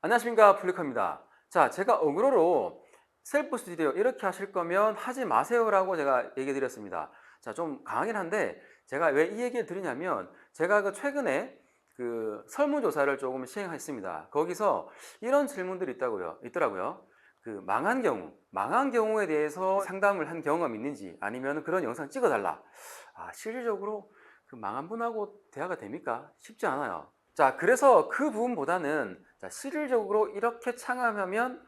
안녕하십니까, 플리커입니다. 자, 제가 어그로로 셀프 스튜디오 이렇게 하실 거면 하지 마세요라고 제가 얘기 드렸습니다. 자, 좀 강하긴 한데 제가 왜 이 얘기를 드리냐면 제가 최근에 설문조사를 조금 시행했습니다. 거기서 이런 질문들이 있더라고요. 망한 경우에 대해서 상담을 한 경험이 있는지 아니면 그런 영상 찍어달라. 실질적으로 그 망한 분하고 대화가 됩니까? 쉽지 않아요. 자, 그래서 그 부분보다는 실질적으로 이렇게 창업하면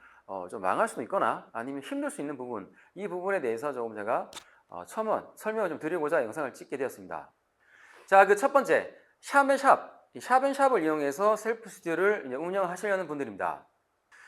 좀 망할 수도 있거나 아니면 힘들 수 있는 부분, 이 부분에 대해서 조금 제가 설명을 좀 드리고자 영상을 찍게 되었습니다. 자, 그 첫 번째, 샵앤샵. 이 샵앤샵을 이용해서 셀프 스튜디오를 이제 운영하시려는 분들입니다.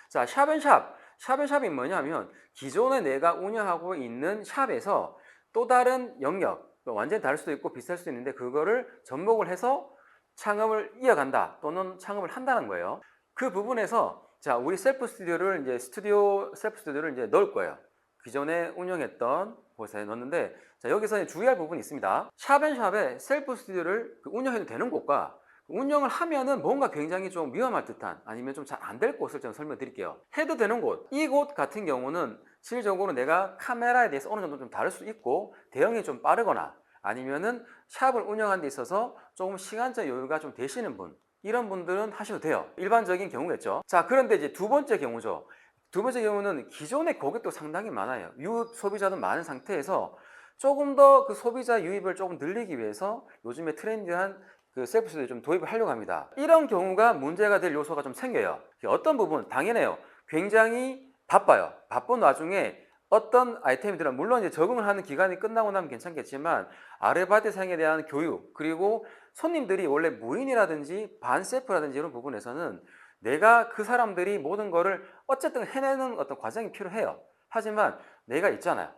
자, 샵앤샵. 샵앤샵이 뭐냐면 기존에 내가 운영하고 있는 샵에서 또 다른 영역, 완전히 다를 수도 있고 비슷할 수도 있는데 그거를 접목을 해서 창업을 이어간다 또는 창업을 한다는 거예요. 그 부분에서 자, 우리 셀프 스튜디오를 이제 넣을 거예요. 기존에 운영했던 곳에 넣었는데 자, 여기서 주의할 부분이 있습니다. 샵앤샵에 셀프 스튜디오를 운영해도 되는 곳과 운영을 하면은 뭔가 굉장히 좀 위험할 듯한 아니면 좀 잘 안 될 곳을 좀 설명드릴게요. 해도 되는 곳, 이곳 같은 경우는 실질적으로 내가 카메라에 대해서 어느 정도 좀 다를 수 있고 대응이 좀 빠르거나 아니면은 샵을 운영하는 데 있어서 조금 시간적 여유가 좀 되시는 분, 이런 분들은 하셔도 돼요. 일반적인 경우겠죠. 자, 그런데 이제 두 번째 경우죠. 두 번째 경우는 기존의 고객도 상당히 많아요. 유입 소비자도 많은 상태에서 조금 더 그 소비자 유입을 조금 늘리기 위해서 요즘에 트렌디한 그 셀프 스튜디오 좀 도입을 하려고 합니다. 이런 경우가 문제가 될 요소가 좀 생겨요. 어떤 부분? 당연해요. 굉장히 바빠요. 바쁜 와중에 어떤 아이템들은 물론 이제 적응을 하는 기간이 끝나고 나면 괜찮겠지만 아르바이트생에 대한 교육, 그리고 손님들이 원래 무인이라든지 반셀프라든지 이런 부분에서는 내가 그 사람들이 모든 거를 어쨌든 해내는 어떤 과정이 필요해요. 하지만 내가 있잖아요.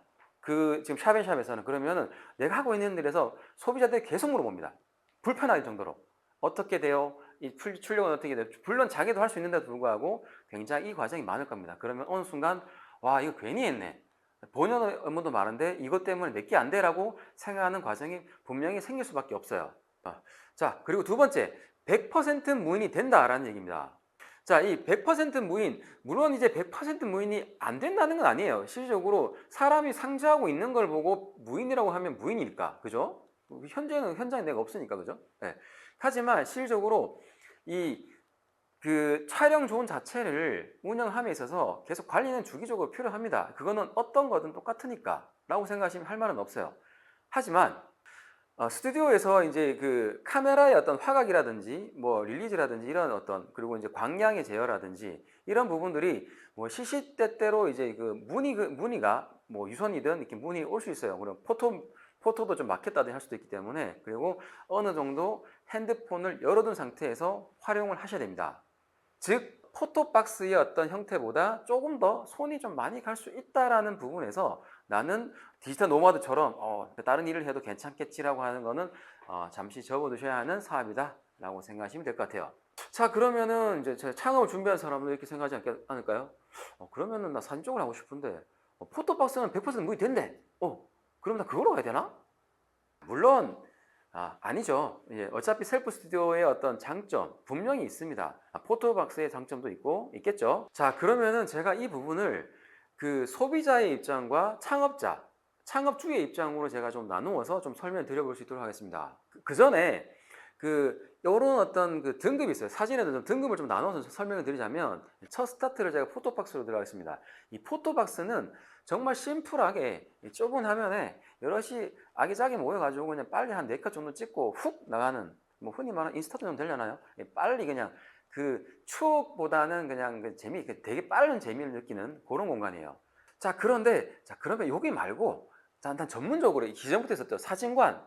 지금 샵앤샵에서는 그러면은 내가 하고 있는 일에서 소비자들이 계속 물어봅니다. 불편할 정도로. 어떻게 돼요? 이 출력은 어떻게 돼요? 물론 자기도 할 수 있는데도 불구하고 굉장히 이 과정이 많을 겁니다. 그러면 어느 순간 와, 이거 괜히 했네. 본연 업무도 많은데 이것 때문에 내게 안 돼라고 생각하는 과정이 분명히 생길 수밖에 없어요. 자, 그리고 두 번째, 100% 무인이 된다라는 얘기입니다. 자, 이 100% 무인, 물론 이제 100% 무인이 안 된다는 건 아니에요. 실질적으로 사람이 상주하고 있는 걸 보고 무인이라고 하면 무인일까? 그죠? 현장에 내가 없으니까, 그죠? 네. 하지만 실질적으로 이 촬영 존 자체를 운영함에 있어서 계속 관리는 주기적으로 필요합니다. 그거는 어떤 거든 똑같으니까 라고 생각하시면 할 말은 없어요. 하지만 스튜디오에서 이제 카메라의 어떤 화각이라든지 뭐 릴리즈라든지 이런 그리고 이제 광량의 제어라든지 이런 부분들이 뭐 시시때때로 이제 문의가 뭐 유선이든 이렇게 문의 올 수 있어요. 그럼 포토도 좀 막혔다든지 할 수도 있기 때문에, 그리고 어느 정도 핸드폰을 열어둔 상태에서 활용을 하셔야 됩니다. 즉 포토박스의 어떤 형태보다 조금 더 손이 좀 많이 갈 수 있다라는 부분에서 나는 디지털 노마드처럼 다른 일을 해도 괜찮겠지라고 하는 거는 잠시 접어두셔야 하는 사업이다 라고 생각하시면 될 것 같아요. 자, 그러면은 이제 제가 창업을 준비한 사람도 이렇게 생각하지 않을까요? 그러면은 나 사진 쪽을 하고 싶은데 포토박스는 100% 무이 된대. 그럼 나 그걸로 가야 되나? 물론 아니죠. 예, 어차피 셀프 스튜디오의 어떤 장점 분명히 있습니다. 포토박스의 장점도 있겠죠. 자, 그러면은 제가 이 부분을 소비자의 입장과 창업주의 입장으로 제가 좀 나누어서 좀 설명을 드려볼 수 있도록 하겠습니다. 그 전에 요런 어떤 등급이 있어요. 사진에도 좀 등급을 좀 나눠서 설명을 드리자면, 첫 스타트를 제가 포토박스로 들어가겠습니다. 이 포토박스는 정말 심플하게 좁은 화면에 여럿이 아기자기 모여가지고 그냥 빨리 한 4컷 정도 찍고 훅 나가는, 뭐 흔히 말하는 인스타도 좀 되려나요? 빨리 그냥 추억보다는 그냥 되게 빠른 재미를 느끼는 그런 공간이에요. 자, 그러면 여기 말고 일단 전문적으로 기존부터 있었죠.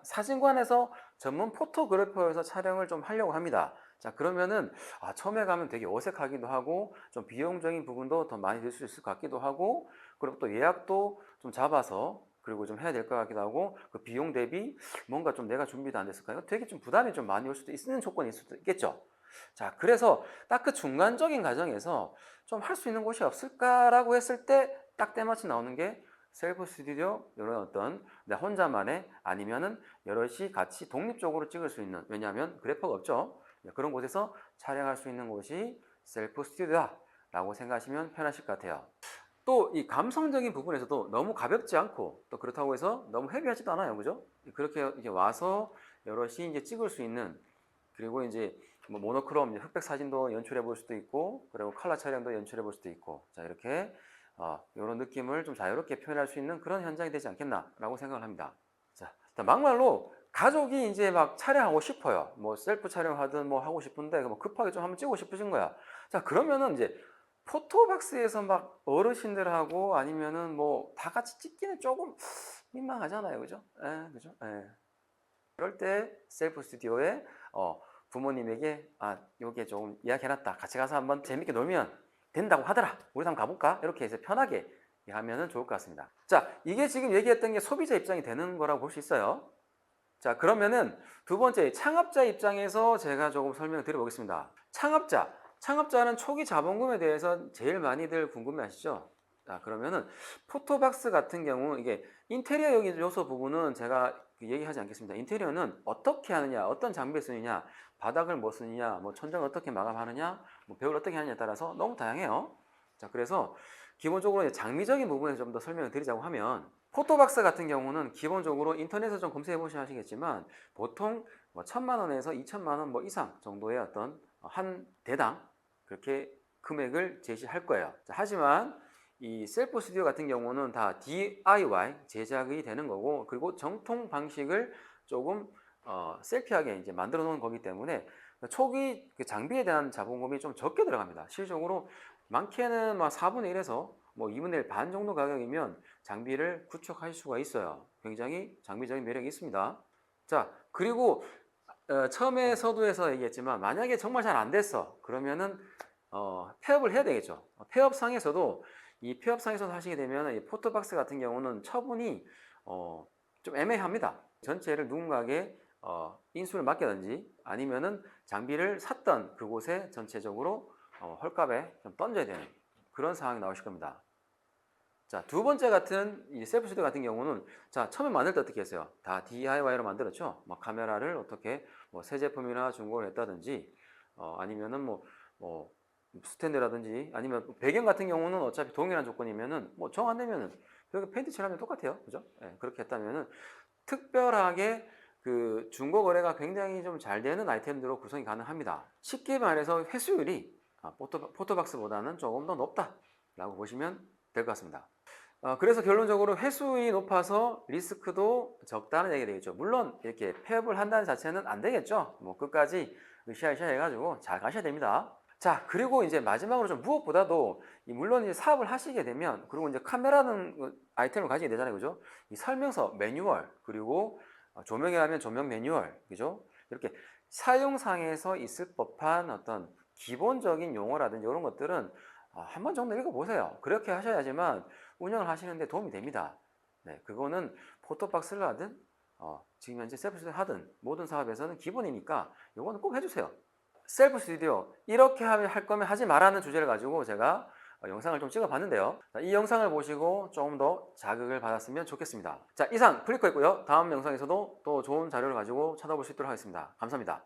사진관에서 전문 포토그래퍼에서 촬영을 좀 하려고 합니다. 자, 그러면은 처음에 가면 되게 어색하기도 하고 좀 비용적인 부분도 더 많이 들 수 있을 것 같기도 하고, 그리고 또 예약도 좀 잡아서 그리고 좀 해야 될 것 같기도 하고, 그 비용 대비 뭔가 좀 내가 준비도 안 됐을까요? 되게 좀 부담이 좀 많이 올 수도 있는 조건이 있을 수도 있겠죠. 자, 그래서 딱 그 중간적인 과정에서 좀 할 수 있는 곳이 없을까라고 했을 때 딱 때마침 나오는 게 셀프 스튜디오, 이런 내 혼자만의 아니면은 여럿이 같이 독립적으로 찍을 수 있는, 왜냐하면 그래퍼가 없죠. 그런 곳에서 촬영할 수 있는 곳이 셀프 스튜디오다 라고 생각하시면 편하실 것 같아요. 또 이 감성적인 부분에서도 너무 가볍지 않고 또 그렇다고 해서 너무 헤비하지도 않아요. 그죠? 그렇게 이제 와서 여럿이 이제 찍을 수 있는, 그리고 이제 뭐 모노크롬 흑백 사진도 연출해 볼 수도 있고, 그리고 컬러 촬영도 연출해 볼 수도 있고, 자 이렇게 이런 느낌을 좀 자유롭게 표현할 수 있는 그런 현장이 되지 않겠나라고 생각을 합니다. 자, 막말로 가족이 이제 막 촬영하고 싶어요. 뭐 셀프 촬영하든 뭐 하고 싶은데 뭐 급하게 좀 한번 찍고 싶으신 거야. 자, 그러면은 이제 포토박스에서 막 어르신들하고 아니면은 뭐 다 같이 찍기는 조금 민망하잖아요. 그죠? 예, 그죠? 예. 그럴 때 셀프 스튜디오에 부모님에게 요게 조금 이야기해놨다. 같이 가서 한번 재밌게 놀면 된다고 하더라. 우리 한번 가볼까? 이렇게 해서 편하게 하면 좋을 것 같습니다. 자, 이게 지금 얘기했던 게 소비자 입장이 되는 거라고 볼 수 있어요. 자, 그러면은 두 번째 창업자 입장에서 제가 조금 설명을 드려보겠습니다. 창업자는 초기 자본금에 대해서 제일 많이들 궁금해하시죠? 자, 그러면은 포토박스 같은 경우 이게 인테리어 요소 부분은 제가 얘기하지 않겠습니다. 인테리어는 어떻게 하느냐, 어떤 장비를 쓰느냐, 바닥을 뭐 쓰느냐, 뭐 천장을 어떻게 마감하느냐, 뭐 벽을 어떻게 하느냐에 따라서 너무 다양해요. 자, 그래서 기본적으로 이제 장비적인 부분에서 좀 더 설명을 드리자고 하면, 포토박스 같은 경우는 기본적으로 인터넷에서 좀 검색해 보시면 아시겠지만 보통 뭐 1,000만 원에서 2,000만 원 뭐 이상 정도의 어떤 한 대당 그렇게 금액을 제시할 거예요. 자, 하지만 이 셀프 스튜디오 같은 경우는 다 DIY 제작이 되는 거고, 그리고 정통 방식을 조금 셀피하게 이제 만들어 놓은 거기 때문에 초기 그 장비에 대한 자본금이 좀 적게 들어갑니다. 실질적으로 많게는 막 4분의 1에서 뭐 2분의 1 반 정도 가격이면 장비를 구축할 수가 있어요. 굉장히 장비적인 매력이 있습니다. 자, 그리고 처음에 서두에서 얘기했지만 만약에 정말 잘 안 됐어. 그러면은 폐업을 해야 되겠죠. 폐업상에서도 하시게 되면 이 포토박스 같은 경우는 처분이 좀 애매합니다. 전체를 누군가에게 인수를 맡기든지 아니면은 장비를 샀던 그곳에 전체적으로 헐값에 좀 던져야 되는 그런 상황이 나오실 겁니다. 자, 두 번째 같은 이 셀프 스튜디오 같은 경우는, 자, 처음에 만들 때 어떻게 했어요? 다 DIY로 만들었죠. 막 카메라를 어떻게 뭐 새 제품이나 중고를 했다든지 아니면은 뭐 스탠드라든지 아니면 배경 같은 경우는 어차피 동일한 조건이면은 뭐 정 안 되면은 벽에 페인트 칠하면 똑같아요. 그죠? 예, 그렇게 했다면은 특별하게 그 중고 거래가 굉장히 좀 잘 되는 아이템들로 구성이 가능합니다. 쉽게 말해서 회수율이 포토박스보다는 조금 더 높다라고 보시면 될 것 같습니다. 그래서 결론적으로 회수율이 높아서 리스크도 적다는 얘기가 되겠죠. 물론 이렇게 폐업을 한다는 자체는 안 되겠죠. 뭐 끝까지 으쌰으쌰 해가지고 잘 가셔야 됩니다. 자, 그리고 이제 마지막으로 좀 무엇보다도 물론 이제 사업을 하시게 되면, 그리고 이제 카메라는 아이템을 가지게 되잖아요. 그죠? 이 설명서, 매뉴얼, 그리고 조명에 하면 조명 매뉴얼, 그죠? 이렇게 사용상에서 있을 법한 어떤 기본적인 용어라든지 이런 것들은 한 번 정도 읽어보세요. 그렇게 하셔야지만 운영을 하시는데 도움이 됩니다. 네, 그거는 포토박스를 하든 지금 현재 셀프 스튜디오 하든 모든 사업에서는 기본이니까 이거는 꼭 해주세요. 셀프 스튜디오 이렇게 할 거면 하지 말라는 주제를 가지고 제가 영상을 좀 찍어 봤는데요. 이 영상을 보시고 조금 더 자극을 받았으면 좋겠습니다. 자, 이상 플리커였고요. 다음 영상에서도 또 좋은 자료를 가지고 찾아볼 수 있도록 하겠습니다. 감사합니다.